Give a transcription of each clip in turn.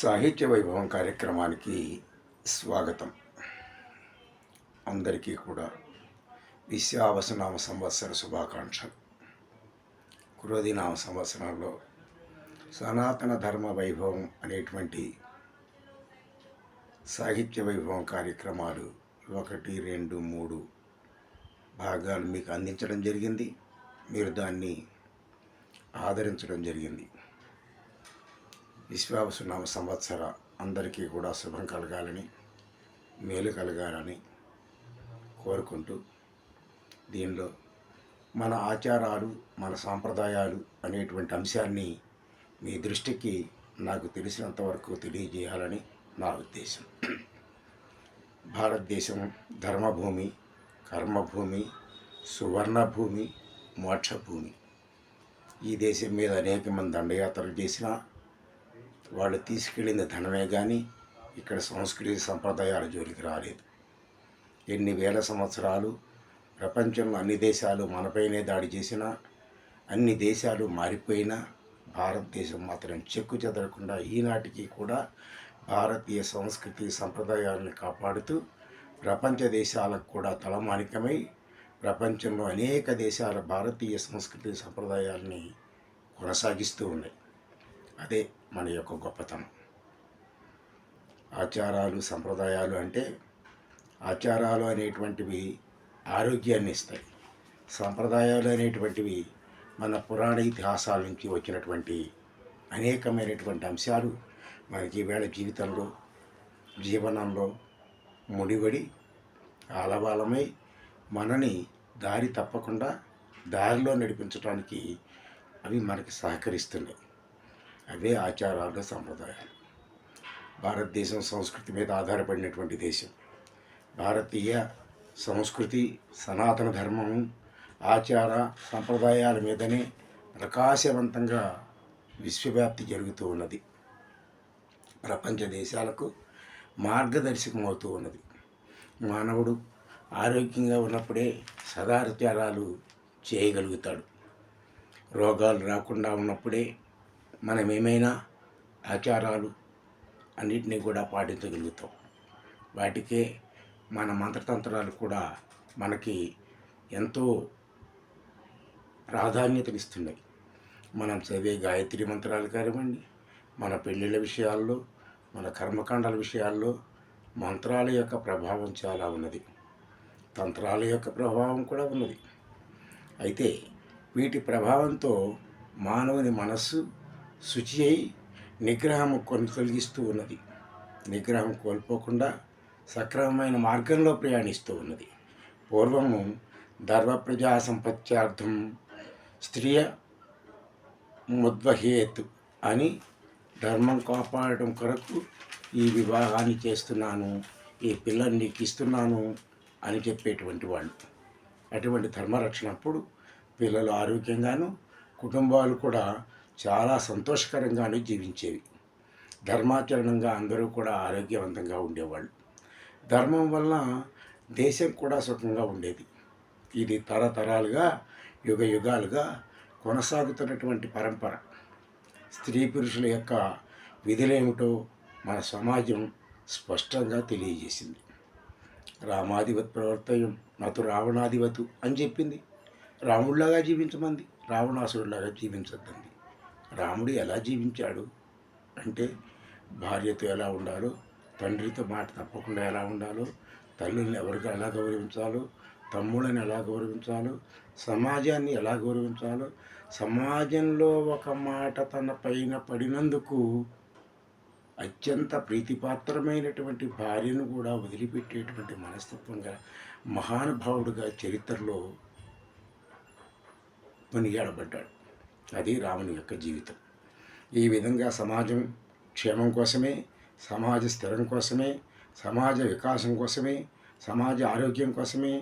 సాహిత్య వైభవం కార్యక్రమానికి స్వాగతం. అందరికీ కూడా విశ్వావసునామ సంవత్సర శుభాకాంక్షలు. క్రోధినామ సంవత్సరంలో సనాతన ధర్మ వైభవం అనేటువంటి సాహిత్య వైభవం కార్యక్రమాలు 1, 2, 3 భాగాలు మీకు అందించడం జరిగింది. మీరు దాన్ని ఆదరించడం జరిగింది. విశ్వావసునామ సంవత్సర అందరికీ కూడా శుభం కలగాలని, మేలు కలగాలని కోరుకుంటూ, దీనిలో మన ఆచారాలు, మన సాంప్రదాయాలు అనేటువంటి అంశాన్ని మీ దృష్టికి నాకు తెలిసినంతవరకు తెలియజేయాలని నా ఉద్దేశం. భారతదేశం ధర్మభూమి, కర్మభూమి, సువర్ణభూమి, మోక్షభూమి. ఈ దేశం మీద అనేక మంది దండయాత్రలు చేసినా వాళ్ళు తీసుకెళ్ళిన ధనమే కానీ ఇక్కడ సంస్కృతి సంప్రదాయాల జోలికి రాలేదు. ఎన్ని వేల సంవత్సరాలు ప్రపంచంలో అన్ని దేశాలు మనపైనే దాడి చేసినా, అన్ని దేశాలు మారిపోయినా భారతదేశం మాత్రం చెక్కు చెదరకుండా ఈనాటికి కూడా భారతీయ సంస్కృతి సంప్రదాయాలను కాపాడుతూ ప్రపంచ దేశాలకు కూడా తలమానికమై ప్రపంచంలో అనేక దేశాల భారతీయ సంస్కృతి సంప్రదాయాలని కొనసాగిస్తూ ఉన్నాయి. అదే మన యొక్క గొప్పతనం. ఆచారాలు, సంప్రదాయాలు అంటే ఆచారాలు అనేటువంటివి ఆరోగ్యాన్ని ఇస్తాయి. సంప్రదాయాలు అనేటువంటివి మన పురాణ ఇతిహాసాల నుంచి వచ్చినటువంటి అనేకమైనటువంటి అంశాలు మనకి ఈవేళ జీవితంలో, జీవనంలో ముడివడి ఆలవాలమై మనని దారి తప్పకుండా దారిలో నడిపించడానికి అవి మనకి సహకరిస్తున్నాయి. అవే ఆచారాలు, సంప్రదాయాలు. భారతదేశం సంస్కృతి మీద ఆధారపడినటువంటి దేశం. భారతీయ సంస్కృతి, సనాతన ధర్మము, ఆచార సంప్రదాయాల మీదనే ప్రకాశవంతంగా విశ్వవ్యాప్తి జరుగుతూ ఉన్నది. ప్రపంచ దేశాలకు మార్గదర్శకమవుతూ ఉన్నది. మానవుడు ఆరోగ్యంగా ఉన్నప్పుడే సదాచారాలు చేయగలుగుతాడు. రోగాలు రాకుండా ఉన్నప్పుడే మనం ఏమైనా ఆచారాలు అన్నిటినీ కూడా పాటించగలుగుతాం. వాటికే మన మంత్రతంత్రాలు కూడా మనకి ఎంతో ప్రాధాన్యతనిస్తున్నాయి. మనం చదివే గాయత్రి మంత్రాలు కానివ్వండి, మన పెళ్ళిళ్ళ విషయాల్లో, మన కర్మకాండాల విషయాల్లో మంత్రాల యొక్క ప్రభావం చాలా ఉన్నది. తంత్రాల యొక్క ప్రభావం కూడా ఉన్నది. అయితే వీటి ప్రభావంతో మానవుని మనస్సు శుచి అయి నిగ్రహం కొనసాగిస్తూ ఉన్నది. నిగ్రహం కోల్పోకుండా సక్రమమైన మార్గంలో ప్రయాణిస్తూ ఉన్నది. పూర్వము ధర్మ ప్రజా సంపత్యార్థం స్త్రియ ముద్వహేత్ అని ధర్మం కాపాడటం కొరకు ఈ వివాహాన్ని చేస్తున్నాను, ఈ పిల్లల్ని నీకు ఇస్తున్నాను అని చెప్పేటువంటి వాళ్ళు. అటువంటి ధర్మరక్షణ అప్పుడు పిల్లలు ఆరోగ్యంగాను, కుటుంబాలు కూడా చాలా సంతోషకరంగానే జీవించేవి. ధర్మాచరణంగా అందరూ కూడా ఆరోగ్యవంతంగా ఉండేవాళ్ళు. ధర్మం వలన దేశం కూడా సుఖంగా ఉండేది. ఇది తరతరాలుగా, యుగ యుగాలుగా కొనసాగుతున్నటువంటి పరంపర. స్త్రీ పురుషుల యొక్క విధులేమిటో మన సమాజం స్పష్టంగా తెలియజేసింది. రామాధివత్ ప్రవర్తయం నతు రావణాధివతు అని చెప్పింది. రాముడిలాగా జీవించమంది, రావణాసురుడిలాగా జీవించద్దండి. రాముడు ఎలా జీవించాడు అంటే భార్యతో ఎలా ఉండాలో, తండ్రితో మాట తప్పకుండా ఎలా ఉండాలో, తల్లిని ఎవరికి ఎలా గౌరవించాలో, తమ్ముళ్ళని ఎలా గౌరవించాలో, సమాజాన్ని ఎలా గౌరవించాలో, సమాజంలో ఒక మాట తన పైన పడినందుకు అత్యంత ప్రీతిపాత్రమైనటువంటి భార్యను కూడా వదిలిపెట్టేటువంటి మనస్తత్వంగా మహానుభావుడుగా చరిత్రలో కొనియాడబడ్డాడు. అది రాముని యొక్క జీవితం. ఈ విధంగా సమాజం క్షేమం కోసమే, సమాజ స్థిరం కోసమే, సమాజ వికాసం కోసమే, సమాజ ఆరోగ్యం కోసమే,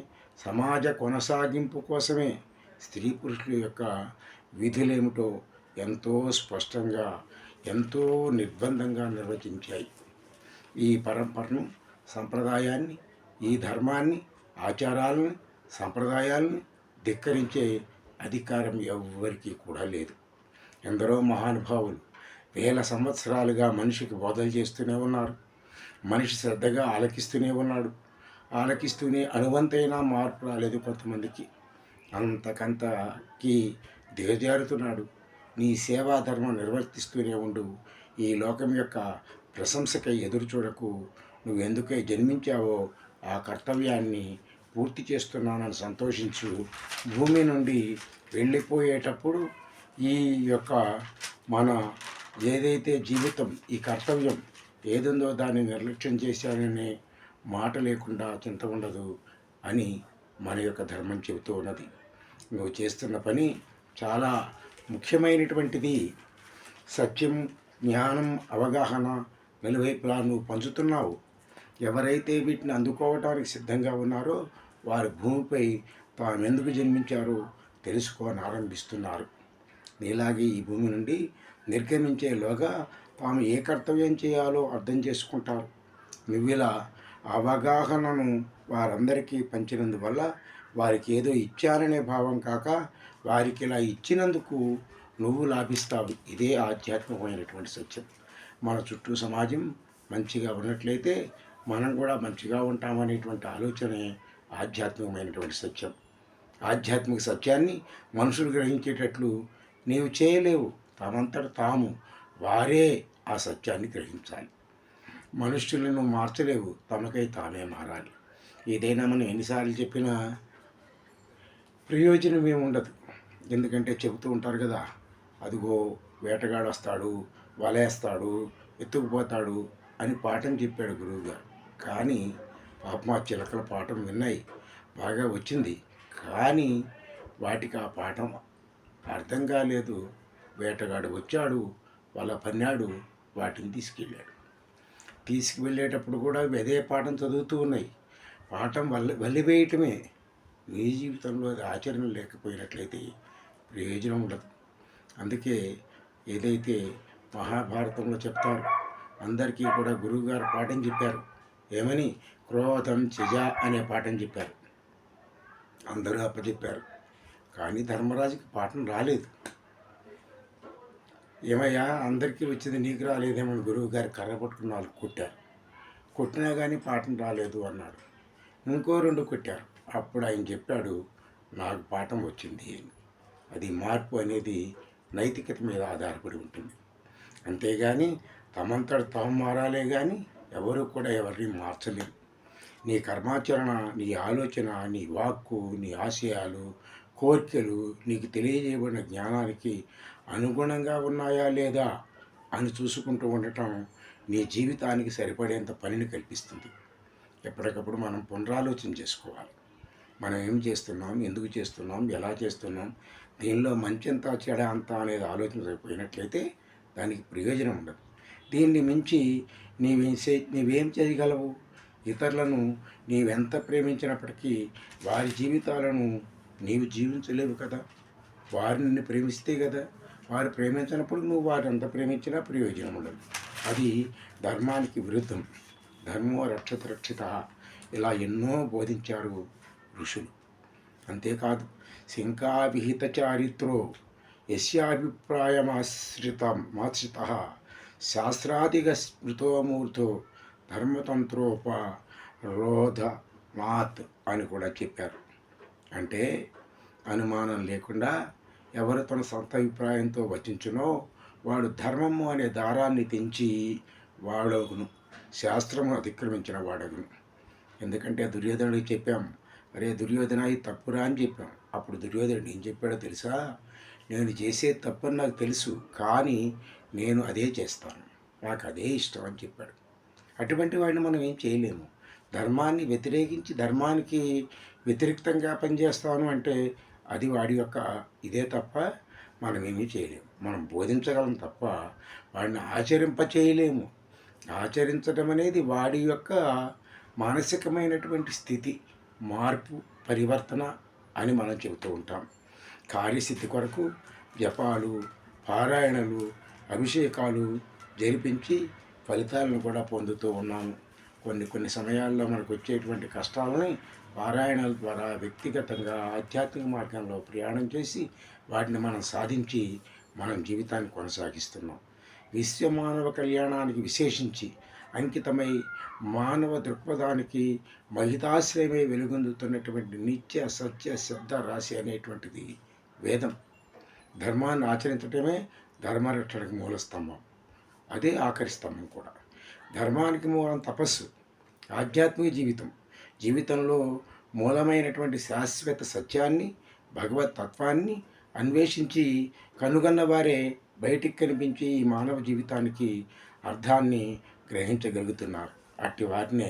సమాజ కొనసాగింపు కోసమే స్త్రీ పురుషుల యొక్క విధులేమిటో ఎంతో స్పష్టంగా, ఎంతో నిర్బంధంగా నిర్వచించాయి. ఈ పరంపరను, సంప్రదాయాన్ని, ఈ ధర్మాన్ని, ఆచారాలను, సంప్రదాయాలను ధిక్కరించే అధికారం ఎవ్వరికీ కూడా లేదు. ఎందరో మహానుభావులు వేల సంవత్సరాలుగా మనిషికి బోధలు చేస్తూనే ఉన్నారు. మనిషి శ్రద్ధగా ఆలకిస్తూనే ఉన్నాడు. ఆలకిస్తూనే అణువంతైనా మార్పు రాలేదు కొంతమందికి. అంతకంతకి దిగజారుతున్నాడు. నీ సేవా ధర్మం నిర్వర్తిస్తూనే ఉండు. ఈ లోకం యొక్క ప్రశంసకై ఎదురు చూడకు. నువ్వెందుకై జన్మించావో ఆ కర్తవ్యాన్ని పూర్తి చేస్తున్నానని సంతోషించు. భూమి నుండి వెళ్ళిపోయేటప్పుడు ఈ యొక్క మన ఏదైతే జీవితం, ఈ కర్తవ్యం ఏదుందో దాన్ని నిర్లక్ష్యం చేశాననే మాట లేకుండా చింత ఉండదు అని మన యొక్క ధర్మం చెబుతూ ఉన్నది. నువ్వు చేస్తున్న పని చాలా ముఖ్యమైనటువంటిది. సత్యం, జ్ఞానం, అవగాహన వెలువైపులా నువ్వు పంచుతున్నావు. ఎవరైతే వీటిని అందుకోవటానికి సిద్ధంగా ఉన్నారో వారు భూమిపై తాము ఎందుకు జన్మించారో తెలుసుకోనారంభిస్తున్నారు. నీలాగే ఈ భూమి నుండి నిర్గమించేలోగా తాము ఏ కర్తవ్యం చేయాలో అర్థం చేసుకుంటారు. నువ్విలా అవగాహనను వారందరికీ పంచినందువల్ల వారికి ఏదో ఇచ్చాననే భావం కాక వారికి ఇలా ఇచ్చినందుకు నువ్వు లాభిస్తావు. ఇదే ఆధ్యాత్మికమైనటువంటి సత్యం. మన చుట్టూ సమాజం మంచిగా ఉన్నట్లయితే మనం కూడా మంచిగా ఉంటామనేటువంటి ఆలోచనే ఆధ్యాత్మికమైనటువంటి సత్యం. ఆధ్యాత్మిక సత్యాన్ని మనుషులు గ్రహించేటట్లు నీవు చేయలేవు. తమంతట తాము వారే ఆ సత్యాన్ని గ్రహించాలి. మనుష్యులను మార్చలేవు, తమకై తామే మారాలి. ఏదైనా మనం ఎన్నిసార్లు చెప్పినా ప్రయోజనం ఏమి ఉండదు. ఎందుకంటే చెబుతూ ఉంటారు కదా, అదిగో వేటగాడు వస్తాడు, వలేస్తాడు, ఎత్తుకుపోతాడు అని పాఠం చెప్పాడు గురువుగారు. కానీ పాపం ఆ చిలకల పాఠం విన్నాయి, బాగా వచ్చింది. కానీ వాటికి ఆ పాఠం అర్థం కాలేదు. వేటగాడు వచ్చాడు, వల పన్నాడు, వాటిని తీసుకువెళ్ళేటప్పుడు కూడా అదే పాఠం చదువుతూ ఉన్నాయి. పాఠం వల్లివేయటమే. నీ జీవితంలో అది ఆచరణ లేకపోయినట్లయితే ప్రయోజనం ఉండదు. అందుకే ఏదైతే మహాభారతంలో చెప్తారు, అందరికీ కూడా గురువుగారు పాఠం చెప్పారు. ఏమని? క్రోధం త్యజ అనే పాఠం చెప్పారు. అందరూ అప్పచెప్పారు. కానీ ధర్మరాజుకి పాఠం రాలేదు. ఏమయ్యా, అందరికీ వచ్చింది నీకు రాలేదేమని గురువుగారు కర్ర పట్టుకున్న వాళ్ళు కొట్టారు. కొట్టినా కానీ పాఠం రాలేదు అన్నాడు. ఇంకో 2 కొట్టారు. అప్పుడు ఆయన చెప్పాడు, నాకు పాఠం వచ్చింది అని. అది మార్పు అనేది నైతికత మీద ఆధారపడి ఉంటుంది. అంతేగాని తమంతట తాము మారాలే కానీ ఎవరు కూడా ఎవరిని మార్చలేరు. నీ కర్మాచరణ, నీ ఆలోచన, నీ వాక్కు, నీ ఆశయాలు, కోరికలు నీకు తెలియజేయబడిన జ్ఞానానికి అనుగుణంగా ఉన్నాయా లేదా అని చూసుకుంటూ ఉండటం నీ జీవితానికి సరిపడేంత పనిని కల్పిస్తుంది. ఎప్పటికప్పుడు మనం పునరాలోచన చేసుకోవాలి. మనం ఏం చేస్తున్నాం, ఎందుకు చేస్తున్నాం, ఎలా చేస్తున్నాం, దీనిలో మంచి ఎంత చెడ అంత అనేది ఆలోచించకపోయినట్లయితే దానికి ప్రయోజనం ఉండదు. దీన్ని మించి నీవేం చేయగలవు? ఇతరులను నీవెంత ప్రేమించినప్పటికీ వారి జీవితాలను నీవు జీవించలేవు కదా. వారు నిన్ను ప్రేమిస్తే కదా. వారు ప్రేమించినప్పుడు నువ్వు వారిని ఎంత ప్రేమించినా ప్రయోజనం ఉండదు. అది ధర్మానికి విరుద్ధం. ధర్మో రక్షత రక్షిత ఇలా ఎన్నో బోధించారు ఋషులు. అంతేకాదు, శంకావిహిత చారిత్రో యస్యాభిప్రాయమాశ్రిత శాస్త్రాదిగ స్మృతోమూర్తో ధర్మతంత్రోపరోధమాత్ అని కూడా చెప్పారు. అంటే అనుమానం లేకుండా ఎవరు తన సొంత అభిప్రాయంతో వచించునో వాడు ధర్మము అనే దారాన్ని తెంచి వాడగును, శాస్త్రము అతిక్రమించిన వాడగును. ఎందుకంటే దుర్యోధనుడికి చెప్పాం, అరే దుర్యోధన ఇది తప్పురా అని చెప్పాం. అప్పుడు దుర్యోధనుడు ఏం చెప్పాడో తెలుసా? నేను చేసే తప్పని నాకు తెలుసు, కానీ నేను అదే చేస్తాను, నాకు అదే ఇష్టం అని చెప్పాడు. అటువంటి వాడిని మనం ఏం చేయలేము. ధర్మాన్ని వ్యతిరేకించి ధర్మానికి వ్యతిరేక్తంగా పనిచేస్తాను అంటే అది వాడి యొక్క ఇదే తప్ప మనం ఏమీ చేయలేము. మనం బోధించగలం తప్ప వాడిని చేయలేము. ఆచరించడం అనేది వాడి యొక్క మానసికమైనటువంటి స్థితి, మార్పు, పరివర్తన అని మనం చెబుతూ ఉంటాం. కార్యసిద్ధి కొరకు జపాలు, పారాయణలు, అభిషేకాలు జరిపించి ఫలితాలను కూడా పొందుతూ ఉన్నాము. కొన్ని సమయాల్లో మనకు వచ్చేటువంటి కష్టాలని పారాయణాల ద్వారా వ్యక్తిగతంగా ఆధ్యాత్మిక మార్గంలో ప్రయాణం చేసి వాటిని మనం సాధించి మనం జీవితాన్ని కొనసాగిస్తున్నాం. విశ్వమానవ కళ్యాణానికి విశేషించి అంకితమై మానవ దృక్పథానికి మహితాశ్రయమై వెలుగొందుతున్నటువంటి నిత్య సత్య శబ్ద రాశి అనేటువంటిది వేదం. ధర్మాన్ని ఆచరించడమే ధర్మరక్షణకు మూలస్తంభం, అదే ఆఖరి స్తంభం కూడా. ధర్మానికి మూలం తపస్సు, ఆధ్యాత్మిక జీవితంలో మూలమైనటువంటి శాశ్వత సత్యాన్ని, భగవత్ తత్వాన్ని అన్వేషించి కనుగొన్న వారే బయటికి కనిపించి ఈ మానవ జీవితానికి అర్థాన్ని గ్రహించగలుగుతున్నారు. అట్టి వారినే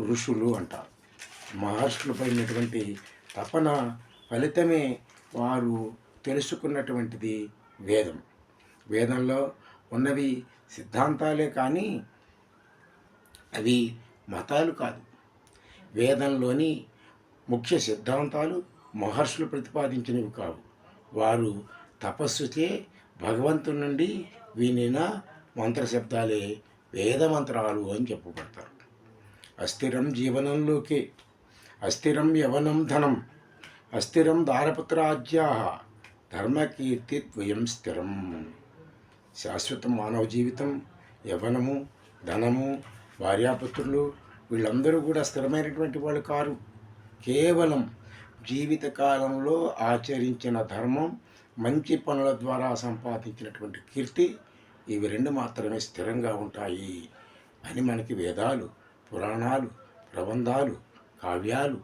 ఋషులు అంటారు. మహర్షులు పడినటువంటి తపన ఫలితమే వారు తెలుసుకున్నటువంటిది వేదం. వేదంలో ఉన్నవి సిద్ధాంతాలే కానీ అవి మతాలు కాదు. వేదంలోని ముఖ్య సిద్ధాంతాలు మహర్షులు ప్రతిపాదించినవి కావు. వారు తపస్సుచే భగవంతుని నుండి వినిన మంత్రశబ్దాలే వేదమంత్రాలు అని చెప్పబడతారు. అస్థిరం జీవనంలోకే, అస్థిరం యవనం ధనం, అస్థిరం దారపుత్రాజ్యా, ధర్మకీర్తి ద్వయం స్థిరం. శాశ్వత మానవ జీవితం, యవనము, ధనము, భార్యాపుత్రులు వీళ్ళందరూ కూడా స్థిరమైనటువంటి వాళ్ళు కారు. కేవలం జీవితకాలంలో ఆచరించిన ధర్మం, మంచి పనుల ద్వారా సంపాదించినటువంటి కీర్తి, ఇవి రెండు మాత్రమే స్థిరంగా ఉంటాయి అని మనకి వేదాలు, పురాణాలు, ప్రబంధాలు, కావ్యాలు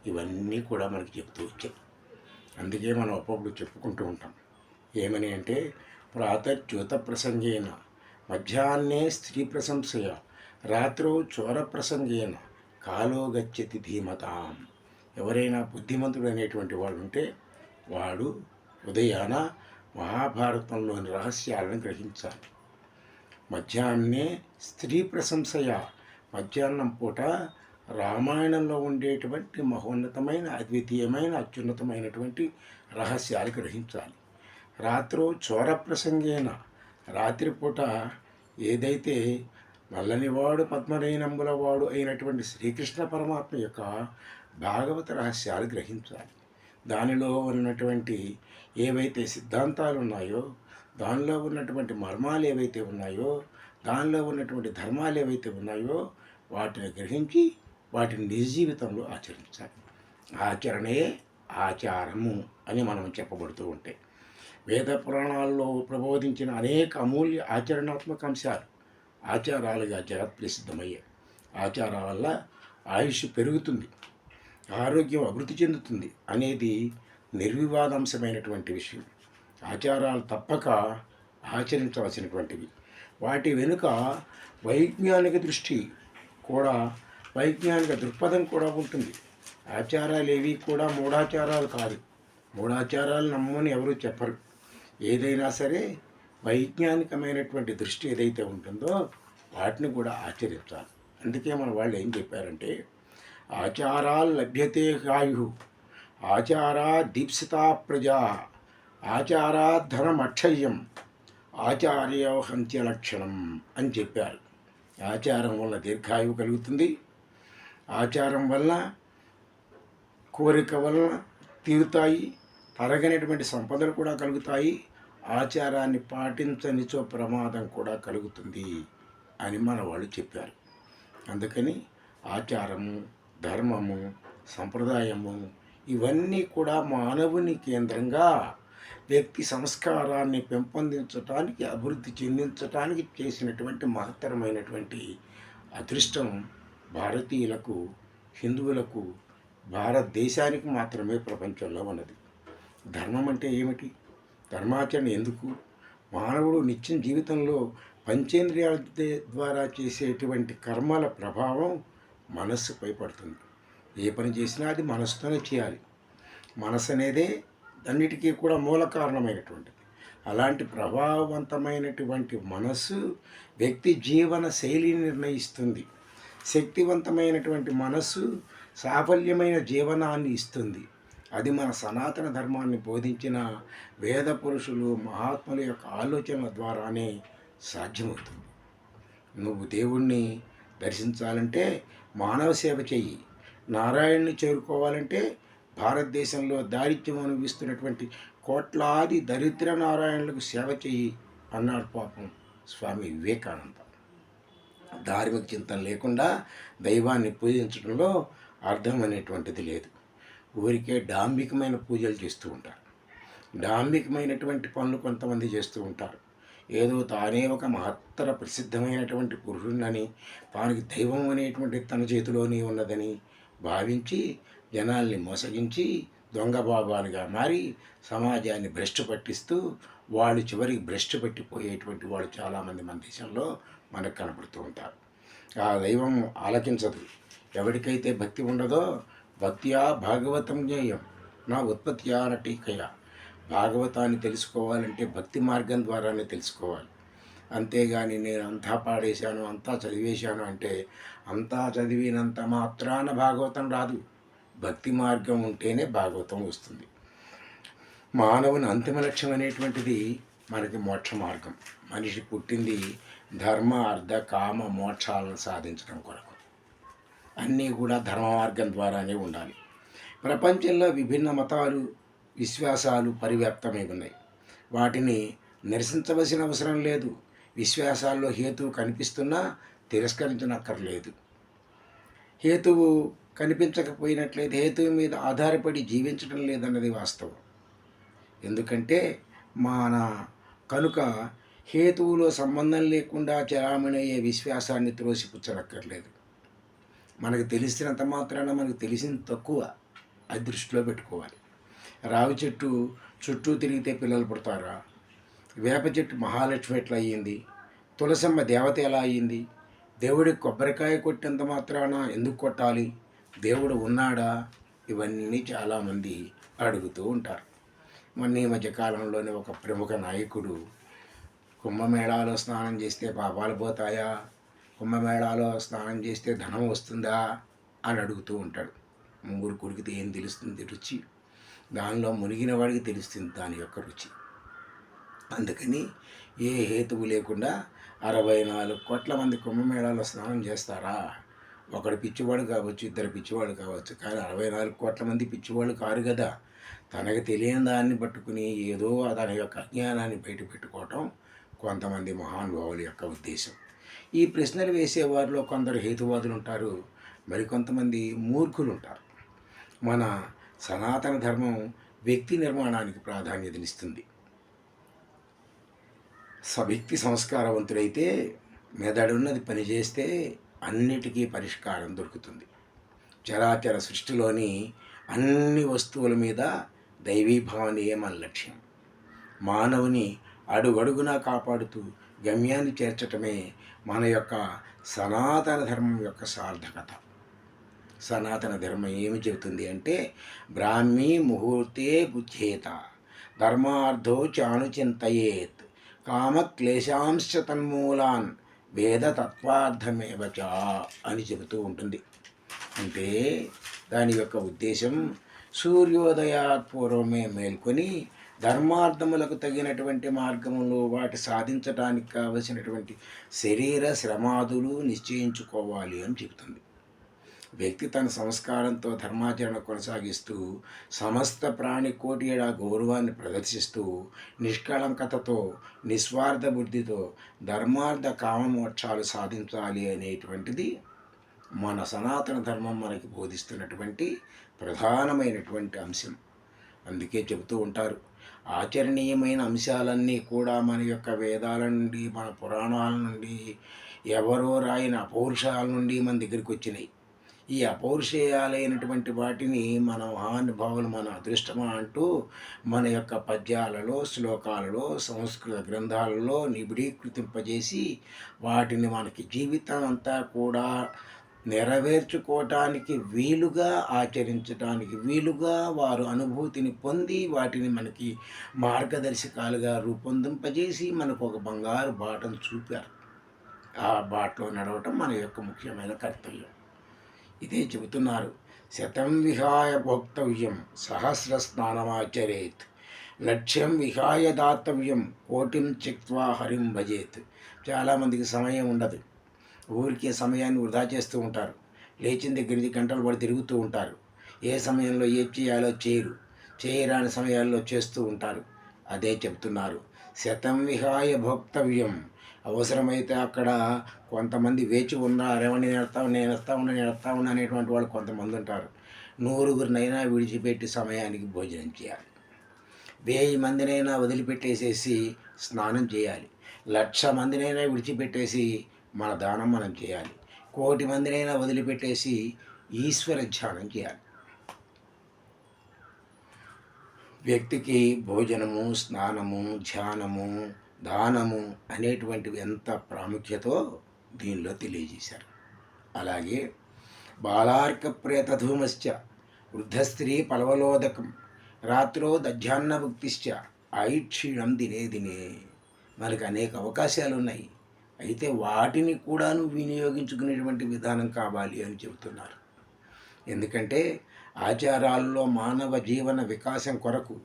ఇవన్నీ కూడా మనకి చెప్తూ వచ్చాయి. అందుకే మనం అప్పుడప్పుడు చెప్పుకుంటూ ఉంటాం. ఏమని అంటే, ప్రాతర్చ్యుత ప్రసంగేన మధ్యాహ్నే స్త్రీ ప్రశంసయ రాత్రో చోర ప్రసంగేన కాలో గచ్చతి ధీమతాం. ఎవరైనా బుద్ధిమంతుడు అనేటువంటి వాడు ఉంటే వాడు ఉదయాన మహాభారతంలోని రహస్యాలను గ్రహించాలి. మధ్యాహ్నే స్త్రీ ప్రశంసయ, మధ్యాహ్నం పూట రామాయణంలో ఉండేటువంటి మహోన్నతమైన, అద్వితీయమైన, అత్యున్నతమైనటువంటి రహస్యాలు గ్రహించాలి. రాత్రో చోర ప్రసంగేన, రాత్రిపూట ఏదైతే నల్లనివాడు పద్మనయనంబుల వాడు అయినటువంటి శ్రీకృష్ణ పరమాత్మ యొక్క భాగవత రహస్యాలు గ్రహించాలి. దానిలో ఉన్నటువంటి ఏవైతే సిద్ధాంతాలు ఉన్నాయో, దానిలో ఉన్నటువంటి మర్మాలు ఏవైతే ఉన్నాయో, దానిలో ఉన్నటువంటి ధర్మాలు ఏవైతే ఉన్నాయో వాటిని గ్రహించి వాటిని నిజ జీవితంలో ఆచరించాలి. ఆచరణే ఆచారము అని మనం చెప్పబడుతూ ఉంటే, వేద పురాణాల్లో ప్రబోధించిన అనేక అమూల్య ఆచరణాత్మక అంశాలు ఆచారాలుగా జగత్ ప్రసిద్ధమయ్యాయి. ఆచారాల వల్ల ఆయుష్ పెరుగుతుంది, ఆరోగ్యం అభివృద్ధి చెందుతుంది అనేది నిర్వివాదాంశమైనటువంటి విషయం. ఆచారాలు తప్పక ఆచరించవలసినటువంటివి. వాటి వెనుక వైజ్ఞానిక దృష్టి కూడా, వైజ్ఞానిక దృక్పథం కూడా ఉంటుంది. ఆచారాలు ఏవి కూడా మూఢాచారాలు కాదు. మూఢాచారాలు నమ్మని ఎవరూ చెప్పరు. ఏదైనా సరే వైజ్ఞానికమైనటువంటి దృష్టి ఏదైతే ఉంటుందో వాటిని కూడా ఆచరించాలి. అందుకే మన వాళ్ళు ఏం చెప్పారంటే, ఆచారాలు లభ్యతే గాయు, ఆచారా దీప్సితా ప్రజా, ఆచారా ధనమక్షయ్యం, ఆచార్య హంత్య లక్షణం అని చెప్పారు. ఆచారం వల్ల దీర్ఘాయువు కలుగుతుంది. ఆచారం వల్ల కోరిక వలన తీరుతాయి, తరగనటువంటి సంపదలు కూడా కలుగుతాయి. ఆచారాన్ని పాటించనిచో ప్రమాదం కూడా కలుగుతుంది అని మన వాళ్ళు చెప్పారు. అందుకని ఆచారము, ధర్మము, సంప్రదాయము ఇవన్నీ కూడా మానవుని కేంద్రంగా వ్యక్తి సంస్కారాన్ని పెంపొందించడానికి, అభివృద్ధి చెందించడానికి చేసినటువంటి మహత్తరమైనటువంటి అదృష్టం భారతీయులకు, హిందువులకు, భారతదేశానికి మాత్రమే ప్రపంచంలో ఉన్నది. ధర్మం అంటే ఏమిటి? ధర్మాచరణ ఎందుకు? మానవుడు నిత్యం జీవితంలో పంచేంద్రియాల ద్వారా చేసేటువంటి కర్మల ప్రభావం మనస్సుపై పడుతుంది. ఏ పని చేసినా అది మనస్సుతోనే చేయాలి. మనసు అనేదే అన్నిటికీ కూడా మూల కారణమైనటువంటిది. అలాంటి ప్రభావవంతమైనటువంటి మనస్సు వ్యక్తి జీవన శైలిని నిర్ణయిస్తుంది. శక్తివంతమైనటువంటి మనస్సు సాఫల్యమైన జీవనాన్ని ఇస్తుంది. అది మన సనాతన ధర్మాన్ని బోధించిన వేద పురుషులు, మహాత్ముల యొక్క ఆలోచనల ద్వారానే సాధ్యమవుతుంది. నువ్వు దేవుణ్ణి దర్శించాలంటే మానవ సేవ చెయ్యి. నారాయణ్ణి చేరుకోవాలంటే భారతదేశంలో దారిద్ర్యం అనుభవిస్తున్నటువంటి కోట్లాది దరిద్ర నారాయణులకు సేవ చెయ్యి అన్నాడు పాపం స్వామి వివేకానంద. ధార్మిక చింతన లేకుండా దైవాన్ని పూజించడంలో అర్థం అనేటువంటిది లేదు. ఊరికే డాంబికమైన పూజలు చేస్తూ ఉంటారు. డాంబికమైనటువంటి పనులు కొంతమంది చేస్తూ ఉంటారు. ఏదో తానే ఒక మహత్తర ప్రసిద్ధమైనటువంటి పురుషుడినని, తానికి దైవం అనేటువంటి తన చేతిలోనే ఉన్నదని భావించి జనాల్ని మోసగించి దొంగ బాబాలుగా మారి సమాజాన్ని భ్రష్టు పట్టిస్తూ వాళ్ళు చివరికి భ్రష్టు పట్టిపోయేటువంటి వాళ్ళు చాలామంది మన దేశంలో మనకు కనపడుతూ ఉంటారు. ఆ దైవం ఆలకించదు. ఎవరికైతే భక్తి ఉండదో భక్త్యా భాగవతం జ్ఞేయం నా ఉత్పత్త్యా నటీకయ. భాగవతాన్ని తెలుసుకోవాలంటే భక్తి మార్గం ద్వారానే తెలుసుకోవాలి. అంతేగాని నేను అంతా పాడేశాను, అంతా చదివేశాను అంటే అంతా చదివినంత మాత్రాన భాగవతం రాదు. భక్తి మార్గం ఉంటేనే భాగవతం వస్తుంది. మానవుని అంతిమ లక్ష్యం అనేటువంటిది మనకి మోక్ష మార్గం. మనిషి పుట్టింది ధర్మ అర్థ కామ మోక్షాలను సాధించడం కొరకు. అన్నీ కూడా ధర్మ మార్గం ద్వారానే ఉండాలి. ప్రపంచంలో విభిన్న మతాలు విశ్వాసాలు పరివ్యాప్తమై ఉన్నాయి. వాటిని నిరసించవలసిన అవసరం లేదు. విశ్వాసాల్లో హేతువు కనిపిస్తున్నా తిరస్కరించనక్కర్లేదు. హేతువు కనిపించకపోయినట్లయితే హేతువు మీద ఆధారపడి జీవించడం లేదన్నది వాస్తవం. ఎందుకంటే కనుక హేతువులో సంబంధం లేకుండా చలామణి అయ్యే విశ్వాసాన్ని త్రోసిపుచ్చనక్కర్లేదు. మనకు తెలిసినంత మాత్రాన మనకు తెలిసింది తక్కువ, అది దృష్టిలో పెట్టుకోవాలి. రావి చెట్టు చుట్టూ తిరిగితే పిల్లలు పుడతారా? వేప చెట్టు మహాలక్ష్మి ఎట్లా అయ్యింది? తులసమ్మ దేవత ఎలా అయ్యింది? దేవుడికి కొబ్బరికాయ కొట్టినంత మాత్రాన ఎందుకు కొట్టాలి? దేవుడు ఉన్నాడా? ఇవన్నీ చాలామంది అడుగుతూ ఉంటారు. మొన్న ఈ మధ్యకాలంలోనే ఒక ప్రముఖ నాయకుడు కుంభమేళాలో స్నానం చేస్తే పాపాలు పోతాయా, కుంభమేళాలో స్నానం చేస్తే ధనం వస్తుందా అని అడుగుతూ ఉంటాడు. ముంగురు కొరికితే ఏం తెలుస్తుంది రుచి? దానిలో మునిగిన వాడికి తెలుస్తుంది దాని యొక్క రుచి. అందుకని ఏ హేతువు లేకుండా 64 కోట్ల మంది కుంభమేళాలో స్నానం చేస్తారా? ఒకడు పిచ్చివాడు కావచ్చు, ఇద్దరు పిచ్చివాడు కావచ్చు, కానీ 64 కోట్ల మంది పిచ్చివాళ్ళు కారు కదా. తనకు తెలియని దాన్ని పట్టుకుని ఏదో తన యొక్క అజ్ఞానాన్ని బయట పెట్టుకోవటం కొంతమంది మహానుభావుల యొక్క ఉద్దేశం. ఈ ప్రశ్నలు వేసేవారిలో కొందరు హేతువాదులు ఉంటారు, మరికొంతమంది మూర్ఖులు ఉంటారు. మన సనాతన ధర్మం వ్యక్తి నిర్మాణానికి ప్రాధాన్యతనిస్తుంది. వ్యక్తి సంస్కారవంతుడైతే మెదడున్నది పనిచేస్తే అన్నిటికీ పరిష్కారం దొరుకుతుంది. చరాచర సృష్టిలోని అన్ని వస్తువుల మీద దైవీభావనయే మన లక్ష్యం. మానవుని అడుగడుగునా కాపాడుతూ గమ్యాన్ని చేర్చటమే మన యొక్క సనాతన ధర్మం యొక్క సార్థకత. సనాతన ధర్మం ఏమి చెబుతుంది అంటే బ్రాహ్మీ ముహూర్తే బుద్ధేత ధర్మార్థో చానుచింతయేత్ కామక్లేశాంశ తన్మూలాన్ వేదతత్వార్థమేవచ అని చెబుతూ ఉంటుంది. అంటే దాని యొక్క ఉద్దేశం సూర్యోదయాత్ పూర్వమే మేల్కొని ధర్మార్థములకు తగినటువంటి మార్గంలో వాటి సాధించడానికి కావలసినటువంటి శరీర శ్రమాదులు నిశ్చయించుకోవాలి అని చెబుతుంది. వ్యక్తి తన సంస్కారంతో ధర్మాచరణ కొనసాగిస్తూ సమస్త ప్రాణికోటి ఎడ గౌరవాన్ని ప్రదర్శిస్తూ నిష్కళంకతతో నిస్వార్థ బుద్ధితో ధర్మార్థ కామమోక్షాలు సాధించాలి అనేటువంటిది మన సనాతన ధర్మం మనకి బోధిస్తున్నటువంటి ప్రధానమైనటువంటి అంశం. అందుకే చెబుతూ ఉంటారు, ఆచరణీయమైన అంశాలన్నీ కూడా మన యొక్క వేదాల నుండి మన పురాణాల నుండి ఎవరో రాయిన అపౌరుషాల నుండి మన దగ్గరికి వచ్చినాయి. ఈ అపౌరుషేయాలైనటువంటి వాటిని మన మహానుభావులు మన అదృష్టమా అంటూ మన యొక్క పద్యాలలో శ్లోకాలలో సంస్కృత గ్రంథాలలో నిబిడీకృతింపజేసి వాటిని మనకి జీవితం అంతా కూడా నెరవేర్చుకోవటానికి వీలుగా ఆచరించడానికి వీలుగా వారు అనుభూతిని పొంది వాటిని మనకి మార్గదర్శకాలుగా రూపొందింపజేసి మనకు ఒక బంగారు బాటను చూపారు. ఆ బాటలో నడవటం మన యొక్క ముఖ్యమైన కర్తవ్యం. ఇదే చెబుతున్నారు, శతం విహాయ భోక్తవ్యం సహస్ర స్నానమాచరేత్ లక్ష్యం విహాయ దాతవ్యం కోటిం త్యక్త్వా హరిం భజేత్. చాలామందికి సమయం ఉండదు, ఊరికే సమయాన్ని వృధా చేస్తూ ఉంటారు. లేచిన దగ్గర నుంచి గంటలు పడి తిరుగుతూ ఉంటారు. ఏ సమయంలో ఏం చేయాలో చేయరాని సమయాల్లో చేస్తూ ఉంటారు. అదే చెప్తున్నారు, శతం విహాయ భోక్తవ్యం అవసరమైతే అక్కడ కొంతమంది వేచి ఉన్నారేమని నేను వస్తా ఉన్నా అనేటువంటి వాళ్ళు కొంతమంది ఉంటారు. 100గురినైనా విడిచిపెట్టి సమయానికి భోజనం చేయాలి. 1000 మందినైనా వదిలిపెట్టేసేసి స్నానం చేయాలి. 1,00,000 మందినైనా విడిచిపెట్టేసి మన దానం మనం చేయాలి. 1,00,00,000 మందినైనా వదిలిపెట్టేసి ఈశ్వర ధ్యానం చేయాలి. వ్యక్తికి భోజనము, స్నానము, ధ్యానము, దానము అనేటువంటివి ఎంత ప్రాముఖ్యతో దీనిలో తెలియజేశారు. అలాగే బాలార్క ప్రేతధూమశ్చ వృద్ధస్త్రీ పలవలోదకం రాత్రో దధ్యాన్నభుక్తిశ్చ ఆయుక్షీణం దినే దినే. మనకు అనేక అవకాశాలు ఉన్నాయి, అయితే వాటిని కూడాను వినియోగించుకునేటువంటి విధానం కావాలి అని చెబుతున్నారు. ఎందుకంటే ఆచారాల్లో మానవ జీవన వికాసం కొరకు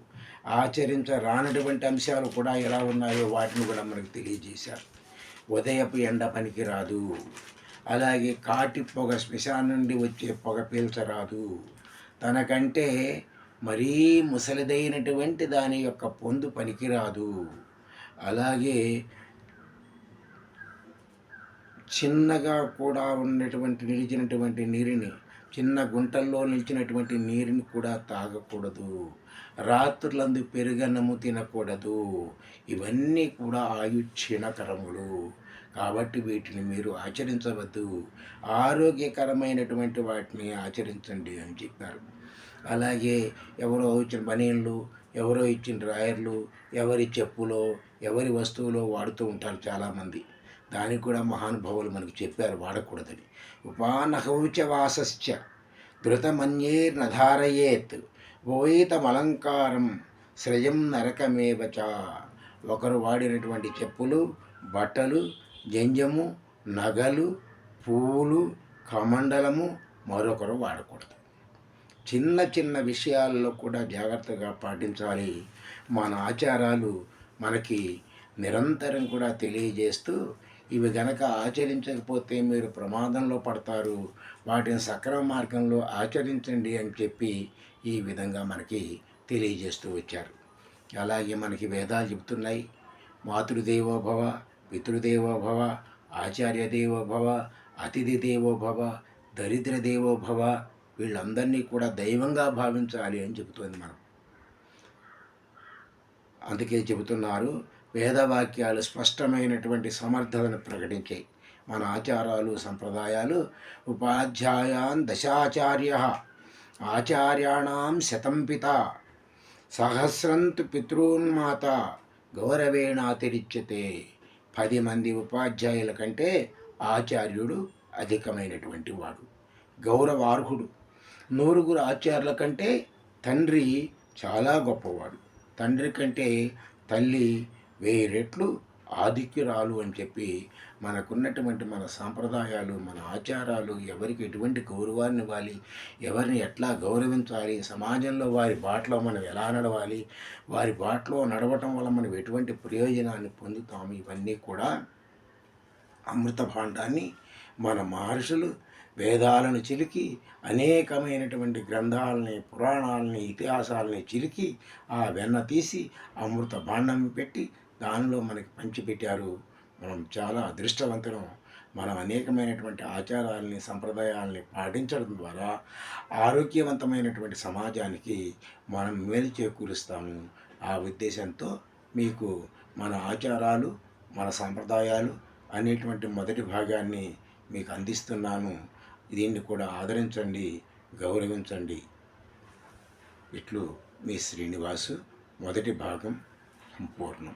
ఆచరించరానటువంటి అంశాలు కూడా ఎలా ఉన్నాయో వాటిని కూడా మనకు తెలియజేశారు. ఉదయపు ఎండ పనికి రాదు, అలాగే కాటి పొగ శ్మశానం నుండి వచ్చే పొగ పీల్చరాదు, తనకంటే మరీ ముసలిదైనటువంటి దాని యొక్క పొందు పనికిరాదు, అలాగే చిన్నగా కూడా ఉన్నటువంటి నిలిచినటువంటి నీరుని, చిన్న గుంటల్లో నిలిచినటువంటి నీరుని కూడా తాగకూడదు, రాత్రులందు పెరుగన్నము తినకూడదు. ఇవన్నీ కూడా ఆయుక్షీణకరములు కాబట్టి వీటిని మీరు ఆచరించవద్దు, ఆరోగ్యకరమైనటువంటి వాటిని ఆచరించండి అని చెప్పారు. అలాగే ఎవరో ఇచ్చిన బనీన్లు, ఎవరో ఇచ్చిన డ్రాయర్లు, ఎవరి చెప్పులో, ఎవరి వస్తువులో వాడుతూ ఉంటారు చాలామంది. దానికి కూడా మహానుభావులు మనకు చెప్పారు వాడకూడదని. ఉపానహౌచ వాసశ్చ ధృతమన్యేర్నధారయేత్ భోయితమలంకారం శ్రయం నరకమేవచ. ఒకరు వాడినటువంటి చెప్పులు, బట్టలు, జంజము, నగలు, పూలు, కమండలము మరొకరు వాడకూడదు. చిన్న చిన్న విషయాల్లో కూడా జాగ్రత్తగా పాటించాలి. మన ఆచారాలు మనకి నిరంతరం కూడా తెలియజేస్తూ ఇవి గనక ఆచరించకపోతే మీరు ప్రమాదంలో పడతారు, వాటిని సక్రమ మార్గంలో ఆచరించండి అని చెప్పి ఈ విధంగా మనకి తెలియజేస్తూ వచ్చారు. అలాగే మనకి వేదాలు చెబుతున్నాయి, మాతృదేవోభవ, పితృదేవోభవ, ఆచార్య దేవోభవ, అతిథి దేవోభవ, దరిద్ర దేవోభవ, వీళ్ళందరినీ కూడా దైవంగా భావించాలి అని చెబుతుంది మనం. అందుకే చెబుతున్నారు, వేదవాక్యాలు స్పష్టమైనటువంటి సమర్థతను ప్రకటించాయి. మన ఆచారాలు సంప్రదాయాలు ఉపాధ్యాయాన్ దశాచార్య ఆచార్యాణం శతం పిత సహస్రంతు పితॄన్మాత గౌరవేణాతిరిచ్యతే. 10 మంది ఉపాధ్యాయుల కంటే ఆచార్యుడు అధికమైనటువంటి వాడు, గౌరవార్హుడు. 100 ఆచార్యుల కంటే తండ్రి చాలా గొప్పవాడు, తండ్రి కంటే తల్లి 1000 రెట్లు ఆధిక్యురాలు అని చెప్పి మనకున్నటువంటి మన సాంప్రదాయాలు, మన ఆచారాలు, ఎవరికి ఎటువంటి గౌరవాన్ని ఇవ్వాలి, ఎవరిని ఎట్లా గౌరవించాలి, సమాజంలో వారి బాటలో మనం ఎలా నడవాలి, వారి బాటలో నడవటం వల్ల మనం ఎటువంటి ప్రయోజనాన్ని పొందుతాము, ఇవన్నీ కూడా అమృత భాండాన్ని మన మహర్షులు వేదాలను చిలికి అనేకమైనటువంటి గ్రంథాలని, పురాణాలని, ఇతిహాసాలని చిలికి ఆ వెన్న తీసి అమృత భాండం పెట్టి దానిలో మనకి పంచిపెట్టారు. మనం చాలా అదృష్టవంతులం. మనం అనేకమైనటువంటి ఆచారాలని, సంప్రదాయాలని పాటించడం ద్వారా ఆరోగ్యవంతమైనటువంటి సమాజానికి మనం మేలు చేకూరుస్తాము. ఆ ఉద్దేశంతో మీకు మన ఆచారాలు, మన సంప్రదాయాలు అనేటువంటి మొదటి భాగాన్ని మీకు అందిస్తున్నాను. దీన్ని కూడా ఆదరించండి, గౌరవించండి. ఇట్లు మీ శ్రీనివాసు. మొదటి భాగం సంపూర్ణం.